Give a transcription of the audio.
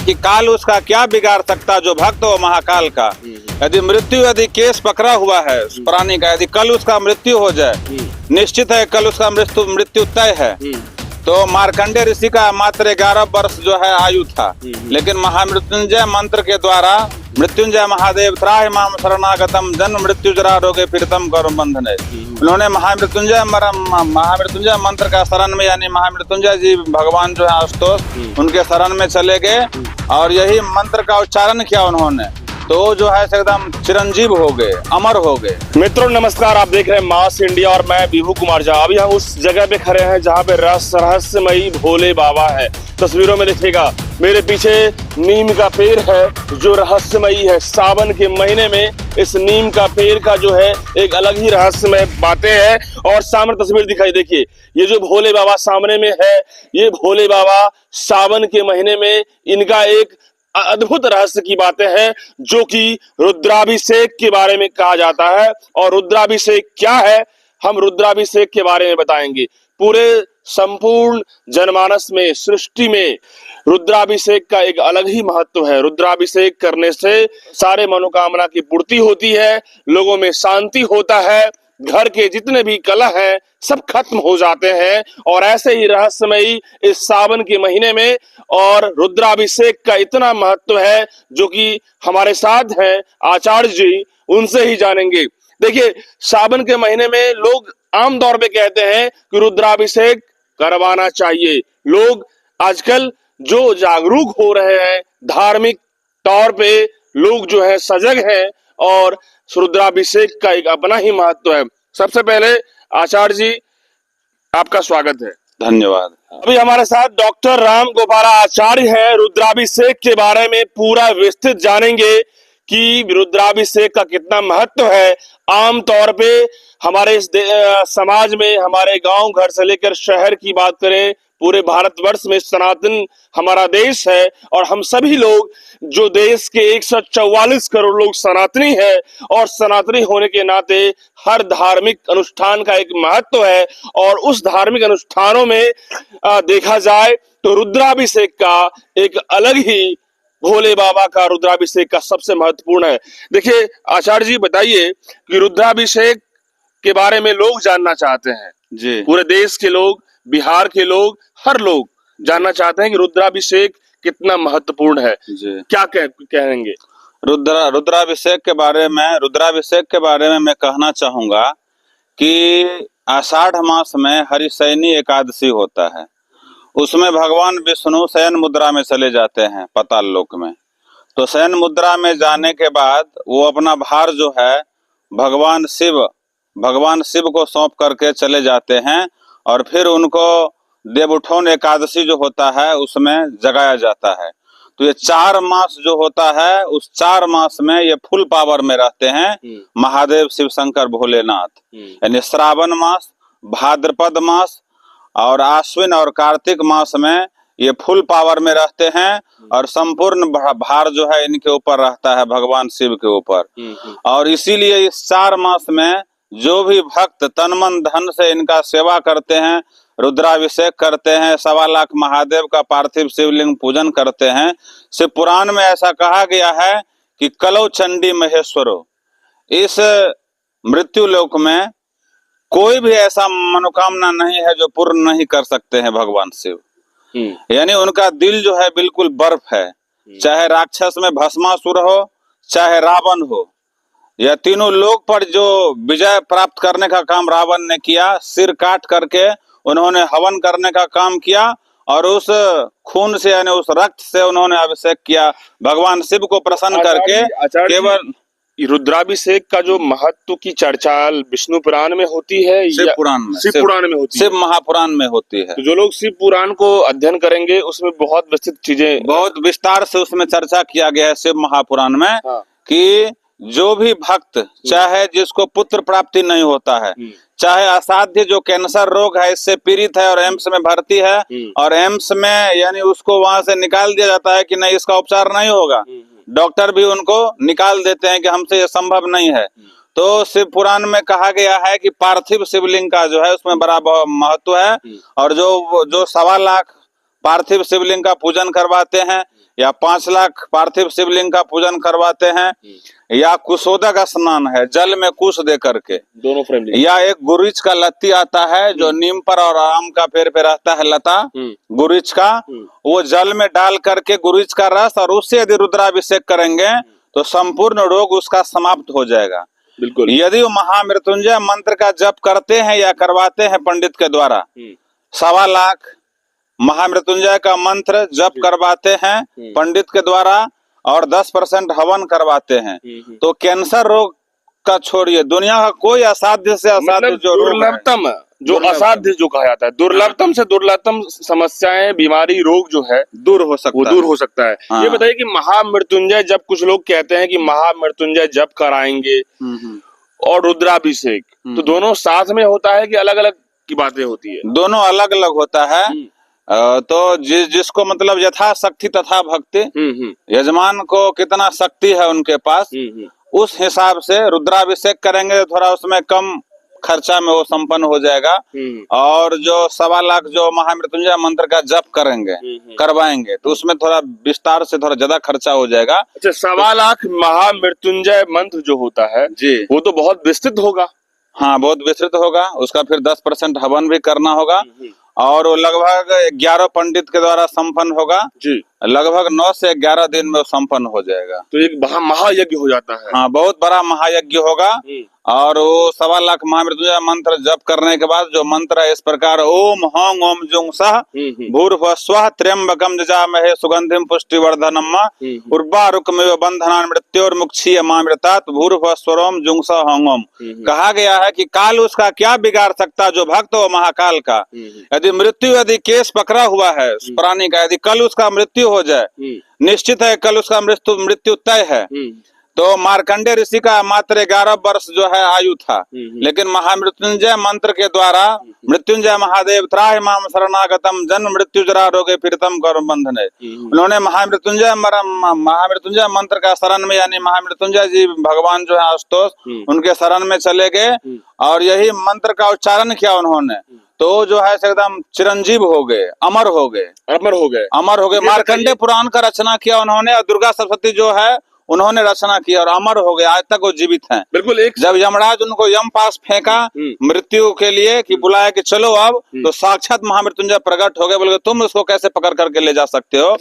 कि काल उसका क्या बिगाड़ सकता जो भक्त हो महाकाल का। यदि केस पकड़ा हुआ है प्राणी का, यदि कल उसका मृत्यु हो जाए, निश्चित है कल उसका मृत्यु तय है। तो मार्कंडेय ऋषि का मात्र 11 वर्ष जो है आयु था, लेकिन महामृत्युंजय मंत्र के द्वारा मृत्युंजय महादेव त्राहि माम शरणागतम जन्म मृत्यु जरा रोगे पीड़ितम कर्म बंधने, उन्होंने महामृत्युंजय मंत्र का शरण में, यानी महामृत्युंजय जी भगवान जो है आशुतोष, उनके शरण में चले गए और यही मंत्र का उच्चारण किया उन्होंने, तो जो है एकदम चिरंजीव हो गए, अमर हो गए। मित्रों नमस्कार, आप देख रहे हैं मास इंडिया और मैं विभू कुमार झा। अभी हम उस जगह पे खड़े हैं जहाँ पे रहस्यमयी भोले बाबा है। तस्वीरों में देखिएगा मेरे पीछे नीम का पेड़ है जो रहस्यमयी है। सावन के महीने में इस नीम का पेड़ का जो है एक अलग ही रहस्यमय बातें हैं। और सामने तस्वीर दिखाई, देखिए ये जो भोले बाबा सामने में है, ये भोले बाबा सावन के महीने में इनका एक अद्भुत रहस्य की बातें हैं जो कि रुद्राभिषेक के बारे में कहा जाता है। और रुद्राभिषेक क्या है, हम रुद्राभिषेक के बारे में बताएंगे। पूरे संपूर्ण जनमानस में, सृष्टि में रुद्राभिषेक का एक अलग ही महत्व है। रुद्राभिषेक करने से सारे मनोकामना की पूर्ति होती है, लोगों में शांति होता है, घर के जितने भी कलह हैं सब खत्म हो जाते हैं। और ऐसे ही रहस्यमयी इस सावन के महीने में और रुद्राभिषेक का इतना महत्व है जो कि हमारे साथ हैं आचार्य जी, उनसे ही जानेंगे। देखिए सावन के महीने में लोग आम तौर पे कहते हैं कि रुद्राभिषेक करवाना चाहिए। लोग आजकल जो जागरूक हो रहे हैं, धार्मिक तौर पे लोग जो है सजग हैं और रुद्राभिषेक का एक अपना ही महत्व है। सबसे पहले आचार्य जी आपका स्वागत है। धन्यवाद। अभी हमारे साथ डॉक्टर राम गोपाला आचार्य है। रुद्राभिषेक के बारे में पूरा विस्तृत जानेंगे कि रुद्राभिषेक का कितना महत्व है। आम तौर पे हमारे समाज में, हमारे गांव घर से लेकर शहर की बात करें, पूरे भारतवर्ष में सनातन हमारा देश है और हम सभी लोग जो देश के 144 करोड़ लोग सनातनी है और सनातनी होने के नाते हर धार्मिक अनुष्ठान का एक महत्व है। और उस धार्मिक अनुष्ठानों में देखा जाए तो रुद्राभिषेक का एक अलग ही, भोले बाबा का रुद्राभिषेक का सबसे महत्वपूर्ण है। देखिए आचार्य जी बताइए कि रुद्राभिषेक के बारे में लोग जानना चाहते हैं जी, पूरे देश के लोग, बिहार के लोग, हर लोग जानना चाहते हैं कि रुद्राभिषेक कितना महत्वपूर्ण है जी। क्या कहेंगे रुद्राभिषेक के बारे में मैं कहना चाहूंगा कि आषाढ़ मास में हरिशयनी एकादशी होता है। उसमें भगवान विष्णु शयन मुद्रा में चले जाते हैं पाताल लोक में। तो शयन मुद्रा में जाने के बाद वो अपना भार जो है भगवान शिव को सौंप करके चले जाते हैं और फिर उनको देवउठौन एकादशी जो होता है उसमें जगाया जाता है। तो ये 4 मास जो होता है, उस 4 मास में ये फुल पावर में रहते हैं महादेव शिव शंकर भोलेनाथ। यानी श्रावण मास, भाद्रपद मास और आश्विन और कार्तिक मास में ये फुल पावर में रहते हैं और संपूर्ण भार जो है इनके ऊपर रहता है, भगवान शिव के ऊपर। और इसीलिए इस 4 मास में जो भी भक्त तन मन धन से इनका सेवा करते हैं, रुद्राभिषेक करते हैं, 1.25 लाख महादेव का पार्थिव शिवलिंग पूजन करते हैं। शिव पुराण में ऐसा कहा गया है कि कलौ चंडी महेश्वरो, इस मृत्यु लोक में कोई भी ऐसा मनोकामना नहीं है जो पूर्ण नहीं कर सकते हैं भगवान शिव। यानी उनका दिल जो है बिल्कुल बर्फ है। चाहे राक्षस में भस्मासुर हो, चाहे रावण हो, यह तीनों लोक पर जो विजय प्राप्त करने का काम रावण ने किया, सिर काट करके उन्होंने हवन करने का काम किया और उस खून से यानी उस रक्त से उन्होंने अभिषेक किया भगवान शिव को प्रसन्न करके। केवल रुद्राभिषेक का जो महत्व की चर्चा विष्णु पुराण में होती है, शिव पुराण में होती है, शिव महापुराण में होती है। तो जो लोग शिव पुराण को अध्ययन करेंगे उसमें बहुत विस्तृत चीजें, बहुत विस्तार से उसमें चर्चा किया गया है शिव महापुराण में। कि जो भी भक्त, चाहे जिसको पुत्र प्राप्ति नहीं होता है, चाहे असाध्य जो कैंसर रोग है इससे पीड़ित है और एम्स में भर्ती है और एम्स में यानी उसको वहां से निकाल दिया जाता है कि नहीं इसका उपचार नहीं होगा, डॉक्टर भी उनको निकाल देते हैं कि हमसे ये संभव नहीं है। तो शिव पुराण में कहा गया है कि पार्थिव शिवलिंग का जो है उसमें बड़ा महत्व है। और जो 1.25 लाख पार्थिव शिवलिंग का पूजन करवाते हैं, या 5 लाख पार्थिव शिवलिंग का पूजन करवाते हैं, या कुशोदक स्नान है जल में कुश दे करके, दोनों फ्रेम या एक गुरिच का लत्ती आता है जो नीम पर और आम का पेड़ पे रहता है लता गुरिच का, वो जल में डाल करके गुरिच का रस और उससे यदि रुद्राभिषेक करेंगे तो संपूर्ण रोग उसका समाप्त हो जाएगा। बिल्कुल। यदि वो महामृत्युंजय मंत्र का जप करते हैं या करवाते हैं पंडित के द्वारा, 1.25 लाख महामृत्युंजय का मंत्र जप करवाते हैं पंडित के द्वारा और 10% हवन करवाते हैं, तो कैंसर रोग का छोड़िए दुनिया का कोई असाध्य से असाध्य मतलब जो रोग है, दुर्लभतम जो असाध्य जो कहा जाता है, दुर्लभतम से दुर्लभतम समस्याएं, बीमारी, रोग जो है दूर हो सकता वो है। दूर हो सकता है। हाँ। ये बताइए कि महामृत्युंजय जब कुछ लोग कहते हैं कि महामृत्युंजय जप कराएंगे और रुद्राभिषेक, तो दोनों साथ में होता है कि अलग अलग की बातें होती है? दोनों अलग अलग होता है। तो जिसको मतलब यथाशक्ति तथा भक्ति, यजमान को कितना शक्ति है उनके पास, उस हिसाब से रुद्राभिषेक करेंगे तो थोड़ा उसमें कम खर्चा में वो संपन्न हो जाएगा। और जो 1.25 लाख जो महामृत्युंजय मंत्र का जप करेंगे करवाएंगे तो उसमें थोड़ा विस्तार से थोड़ा ज्यादा खर्चा हो जाएगा। अच्छा, 1.25 लाख महामृत्युंजय मंत्र जो होता है जी, वो तो बहुत विस्तृत होगा। हाँ, बहुत विस्तृत होगा। उसका फिर 10% हवन भी करना होगा और वो लगभग 11 पंडित के द्वारा संपन्न होगा जी। लगभग 9 से 11 दिन में वो संपन्न हो जाएगा। तो एक महायज्ञ हो जाता है। हाँ, बहुत बड़ा महायज्ञ होगा। और वो 1.25 लाख महामृत्युंजय मंत्र जप करने के बाद जो मंत्र है इस प्रकार, ओम हौं ओम जुंग सह भूर्भुवः स्वः त्र्यंबकम जजामहे सुगंधिम पुष्टिवर्धनम उर्वारुकमिव बंधनान् मृत्योर्मुक्षीय मामृतात् भूर्भुवः स्वरोम जुंग सह हौं ओम। कहा गया है कि काल उसका क्या बिगाड़ सकता जो भक्त हो महाकाल का। यदि केस पकड़ा हुआ है प्राणी का, यदि कल उसका मृत्यु हो जाए, निश्चित है कल उसका मृत्यु तय है। तो मार्कंडेय ऋषि का मात्र 11 वर्ष जो है आयु था, लेकिन महामृत्युंजय मंत्र के द्वारा मृत्युंजय महादेव त्राहि माम शरणागतम जन्म मृत्यु जरा रोगे पीड़ितम कर्म बंधने, उन्होंने महामृत्युंजय मंत्र का शरण में, यानी महामृत्युंजय जी भगवान जो है आशुतोष, उनके शरण में चले गए और यही मंत्र का उच्चारण किया उन्होंने, तो जो है एकदम चिरंजीव हो गए, अमर हो गए। मार्कंडेय पुराण का रचना किया उन्होंने और दुर्गा सप्तशती जो है उन्होंने रचना किया और अमर हो गए, आज तक वो जीवित हैं। बिल्कुल। जब यमराज उनको यम पास फेंका मृत्यु के लिए कि बुलाया कि चलो अब, तो साक्षात महामृत्युंजय प्रकट हो गए, बोले तुम उसको कैसे पकड़ करके ले जा सकते हो।